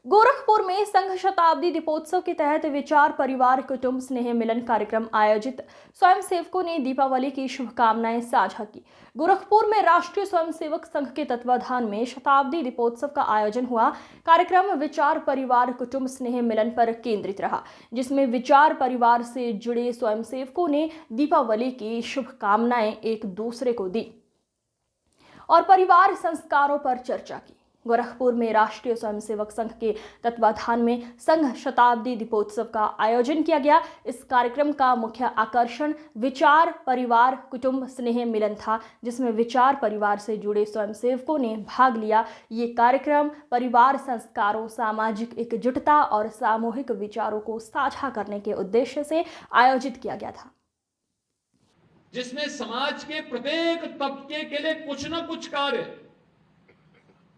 गोरखपुर में संघ शताब्दी दीपोत्सव के तहत विचार परिवार कुटुंब स्नेह मिलन कार्यक्रम आयोजित। स्वयंसेवकों ने दीपावली की शुभकामनाएं साझा की। गोरखपुर में राष्ट्रीय स्वयंसेवक संघ के तत्वाधान में शताब्दी दीपोत्सव का आयोजन हुआ। कार्यक्रम विचार परिवार कुटुंब स्नेह मिलन पर केंद्रित रहा, जिसमें विचार परिवार से जुड़े स्वयंसेवकों ने दीपावली की शुभकामनाएं एक दूसरे को दी और परिवार संस्कारों पर चर्चा की। गोरखपुर में राष्ट्रीय स्वयंसेवक संघ के तत्वाधान में संघ शताब्दी दीपोत्सव का आयोजन किया गया। इस कार्यक्रम का मुख्य आकर्षण विचार परिवार कुटुंब स्नेह मिलन था, जिसमें विचार परिवार से जुड़े स्वयंसेवकों ने भाग लिया। ये कार्यक्रम परिवार संस्कारों, सामाजिक एकजुटता और सामूहिक विचारों को साझा करने के उद्देश्य से आयोजित किया गया था, जिसमें समाज के प्रत्येक तबके के लिए कुछ न कुछ कार्य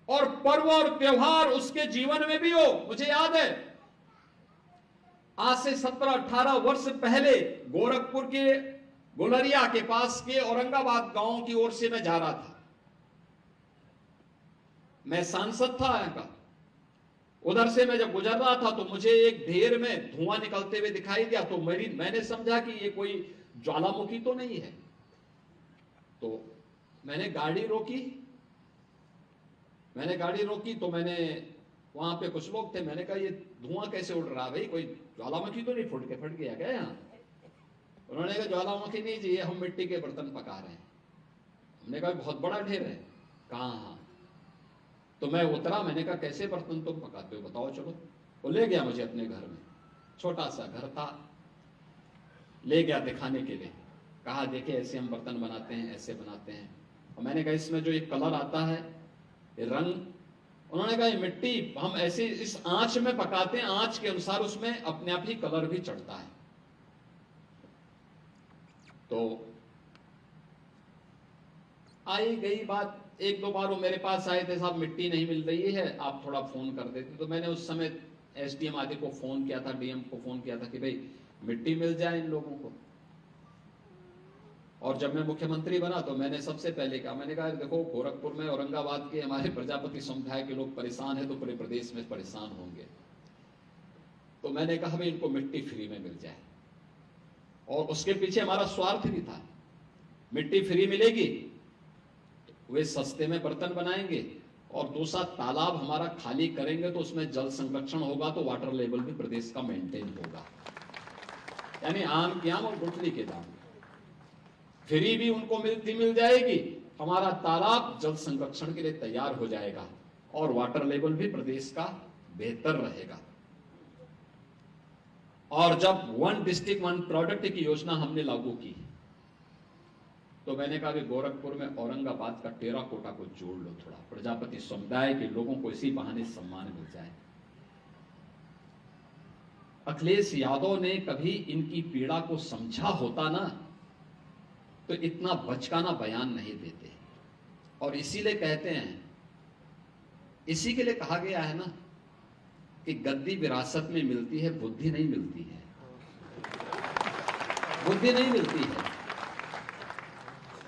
और पर्व और त्योहार उसके जीवन में भी हो। मुझे याद है, आज से 17-18 वर्ष पहले गोरखपुर के गुलरिया के पास के औरंगाबाद गांव की ओर से मैं जा रहा था। मैं सांसद था यहाँ का। उधर से मैं जब गुजर रहा था तो मुझे एक ढेर में धुआं निकलते हुए दिखाई दिया। तो मैंने समझा कि ये कोई ज्वालामुखी तो नहीं है। तो मैंने गाड़ी रोकी तो मैंने वहां पे कुछ लोग थे। मैंने कहा ये धुआं कैसे उड़ रहा है भाई, कोई ज्वालामुखी तो नहीं फट गया क्या यहाँ? उन्होंने कहा ज्वालामुखी नहीं जी, ये हम मिट्टी के बर्तन पका रहे हैं। हमने कहा बहुत बड़ा ढेर है। कहा हाँ। तो मैं उतरा, मैंने कहा कैसे बर्तन तुम पकाते हो बताओ चलो। वो ले गया मुझे अपने घर में, छोटा सा घर था, ले गया दिखाने के लिए। कहा देखे ऐसे हम बर्तन बनाते हैं, ऐसे बनाते हैं। और मैंने कहा इसमें जो एक कलर आता है, ये रंग, उन्होंने कहा ये मिट्टी हम ऐसे इस आंच में पकाते हैं, आंच के अनुसार उसमें अपने आप ही कलर भी चढ़ता है। तो आई गई बात। एक दो बार वो मेरे पास आए थे, साहब मिट्टी नहीं मिल रही है, आप थोड़ा फोन कर देते। तो मैंने उस समय एसडीएम आदि को फोन किया था, डीएम को फोन किया था कि भाई मिट्टी मिल जाए इन लोगों को। और जब मैं मुख्यमंत्री बना तो मैंने सबसे पहले कहा, मैंने कहा देखो गोरखपुर में औरंगाबाद के हमारे प्रजापति समुदाय के लोग परेशान हैं तो पूरे प्रदेश में परेशान होंगे। तो मैंने कहा भाई इनको मिट्टी फ्री में मिल जाए। और उसके पीछे हमारा स्वार्थ भी था, मिट्टी फ्री मिलेगी तो वे सस्ते में बर्तन बनाएंगे, और दूसरा तालाब हमारा खाली करेंगे तो उसमें जल संरक्षण होगा, तो वाटर लेवल भी प्रदेश का मेंटेन होगा। यानी आम की आम और गुठली के दाम फ्री भी उनको मिल जाएगी, हमारा तालाब जल संरक्षण के लिए तैयार हो जाएगा और वाटर लेवल भी प्रदेश का बेहतर रहेगा। और जब वन डिस्ट्रिक्ट वन प्रोडक्ट की योजना हमने लागू की तो मैंने कहा कि गोरखपुर में औरंगाबाद का टेराकोटा को जोड़ लो, थोड़ा प्रजापति समुदाय के लोगों को इसी बहाने सम्मान मिल जाए। अखिलेश यादव ने कभी इनकी पीड़ा को समझा होता ना तो इतना बचकाना बयान नहीं देते। और इसीलिए कहते हैं, इसी के लिए कहा गया है ना कि गद्दी विरासत में मिलती है, बुद्धि नहीं मिलती है। बुद्धि नहीं मिलती है,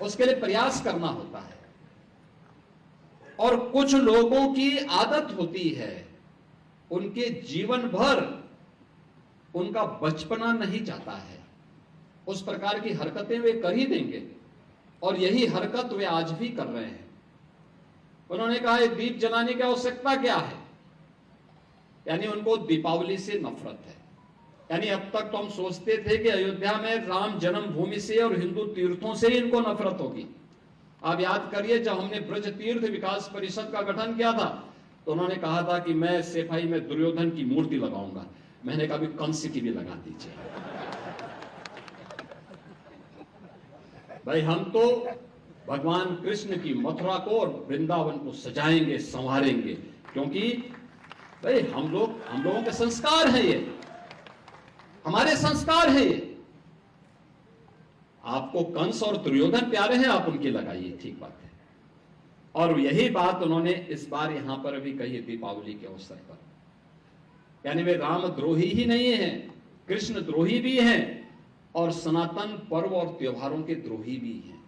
उसके लिए प्रयास करना होता है। और कुछ लोगों की आदत होती है, उनके जीवन भर उनका बचपना नहीं जाता है, उस प्रकार की हरकतें वे कर ही देंगे। और यही हरकत वे आज भी कर रहे हैं। उन्होंने कहा दीप जलाने की आवश्यकता क्या है, यानी उनको दीपावली से नफरत है। यानी अब तक तो हम सोचते थे कि अयोध्या में राम जन्मभूमि से और हिंदू तीर्थों से ही इनको नफरत होगी। आप याद करिए, जब हमने ब्रज तीर्थ विकास परिषद का गठन किया था तो उन्होंने कहा था कि मैं सेफाई में दुर्योधन की मूर्ति लगाऊंगा। मैंने कहा कंस की भी लगा दीजिए भाई, हम तो भगवान कृष्ण की मथुरा को और वृंदावन को सजाएंगे, संवारेंगे, क्योंकि भाई हम लोगों के संस्कार हैं, ये हमारे संस्कार हैं। ये आपको कंस और दुर्योधन प्यारे हैं, आप उनकी लगाइए, ठीक बात है। और यही बात उन्होंने इस बार यहां पर भी कही दीपावली के अवसर पर। यानी वे रामद्रोही ही नहीं है, कृष्ण द्रोही भी हैं और सनातन पर्व और त्योहारों के द्रोही भी हैं।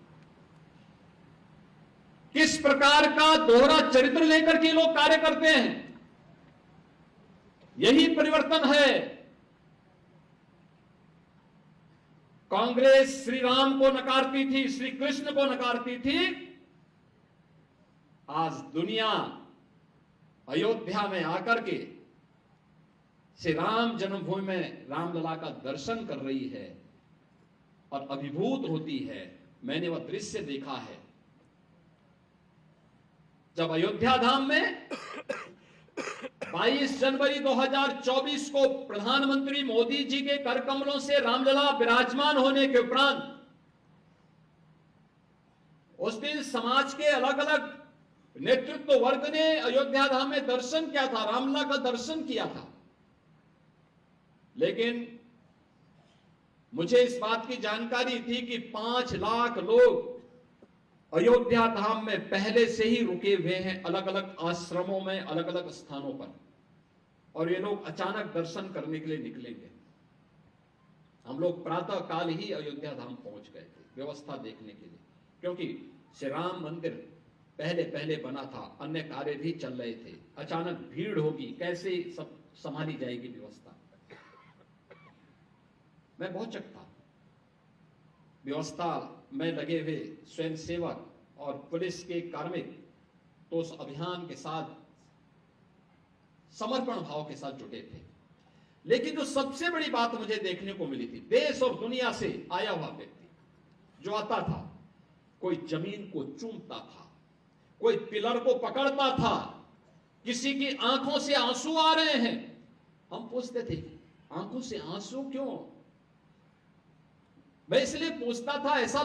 किस प्रकार का दोहरा चरित्र लेकर के लोग कार्य करते हैं। यही परिवर्तन है। कांग्रेस श्री राम को नकारती थी, श्री कृष्ण को नकारती थी। आज दुनिया अयोध्या में आकर के श्री राम जन्मभूमि में रामलला का दर्शन कर रही है और अभिभूत होती है। मैंने वह दृश्य देखा है जब अयोध्या धाम में 22 जनवरी 2024 को प्रधानमंत्री मोदी जी के कर कमलों से रामलला विराजमान होने के उपरांत उस दिन समाज के अलग अलग नेतृत्व वर्ग ने अयोध्या धाम में दर्शन किया था, रामलला का दर्शन किया था। लेकिन मुझे इस बात की जानकारी थी कि 5 लाख लोग अयोध्या धाम में पहले से ही रुके हुए हैं, अलग अलग आश्रमों में, अलग अलग स्थानों पर, और ये लोग अचानक दर्शन करने के लिए निकलेंगे। हम लोग प्रातः काल ही अयोध्या धाम पहुंच गए थे व्यवस्था देखने के लिए, क्योंकि श्री राम मंदिर पहले पहले बना था, अन्य कार्य भी चल रहे थे। अचानक भीड़ होगी, कैसे सब संभाली जाएगी व्यवस्था। मैं बहुत चकित था। व्यवस्था में लगे हुए स्वयंसेवक और पुलिस के कार्मिक तो उस अभियान के साथ समर्पण भाव के साथ जुटे थे। लेकिन जो सबसे बड़ी बात मुझे देखने को मिली थी, देश और दुनिया से आया हुआ व्यक्ति जो आता था, कोई जमीन को चूमता था, कोई पिलर को पकड़ता था, किसी की आंखों से आंसू आ रहे हैं। हम पूछते थे आंखों से आंसू क्यों? मैं इसलिए पूछता था, ऐसा